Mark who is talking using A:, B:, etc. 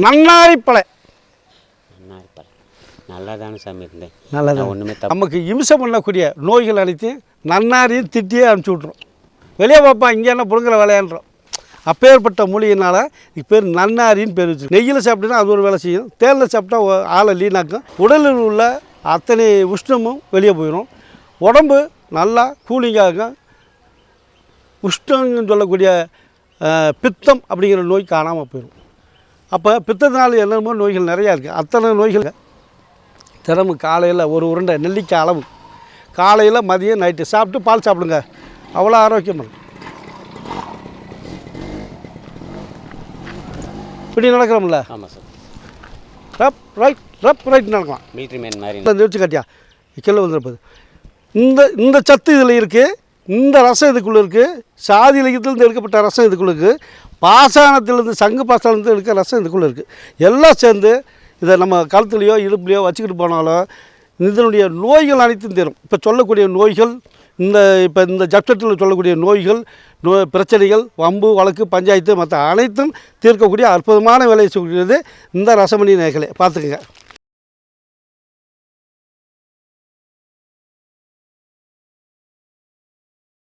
A: நன்னாரி பழை.
B: நல்லா தானே சாமி இருந்தேன்.
A: நல்லது. ஒன்றுமே நமக்கு இம்சை பண்ணக்கூடிய நோய்கள் அனைத்தையும் நன்னாரியும் திட்டியே அனுப்பிச்சி விட்ருவோம். வெளியே பார்ப்பா இங்கே என்ன புடுங்குற வேலையான்றோம். அப்பேற்பட்ட மூலிகைனால் இதுக்கு பேர் நன்னாரின்னு பேர் வச்சு. நெய்யில் சாப்பிட்டா அது ஒரு வேலை செய்யும், தேனில் சாப்பிட்டா ஆளை லீனாக்கும். உடலில் உள்ள அத்தனை உஷ்ணமும் வெளியே போயிடும். உடம்பு நல்லா கூலிங்காகும். உஷ்ணம்னு சொல்லக்கூடிய பித்தம் அப்படிங்கிற நோய் காணாமல் போயிடும். அப்போ பித்தத்தினால என்னமோ நோய்கள் நிறையா இருக்குது. அத்தனை நோய்கள் தினமும் காலையில் ஒரு உருண்டை நெல்லிக்காய் அளவு காலையில் மதியம் நைட்டு சாப்பிட்டு பால் சாப்பிடுங்க. அவ்வளோ ஆரோக்கியம். இப்படி நடக்கிறோம்ல.
B: ஆமாம் சார்.
A: ரப் ரைட் நடக்கலாம்.
B: மீட்ரி மேன் மாதிரி
A: இந்த வச்சு காட்டியா கீழே வந்துருப்பது. இந்த சத்து இதில் இருக்குது. இந்த ரசம் இதுக்குள்ளே இருக்குது. சாதி இலக்கியத்திலேருந்து எடுக்கப்பட்ட ரசம் இதுக்குள்ளே இருக்குது. பாசானத்திலேருந்து சங்கு பாசானத்துலேருந்து எடுக்கிற ரசம் இதுக்குள்ளே இருக்குது. எல்லாம் சேர்ந்து இதை நம்ம கழுத்துலையோ இடுப்புலையோ வச்சுக்கிட்டு போனாலும் இதனுடைய நோய்கள் அனைத்தும் தரும். இப்போ சொல்லக்கூடிய நோய்கள் இந்த ஜப்செட்டில் சொல்லக்கூடிய நோய்கள் பிரச்சனைகள் வம்பு வழக்கு பஞ்சாயத்து மற்ற அனைத்தும் தீர்க்கக்கூடிய அற்புதமான வேலையை சொல்லக்கூடியது இந்த ரசமணி நகைகளை பார்த்துக்குங்க.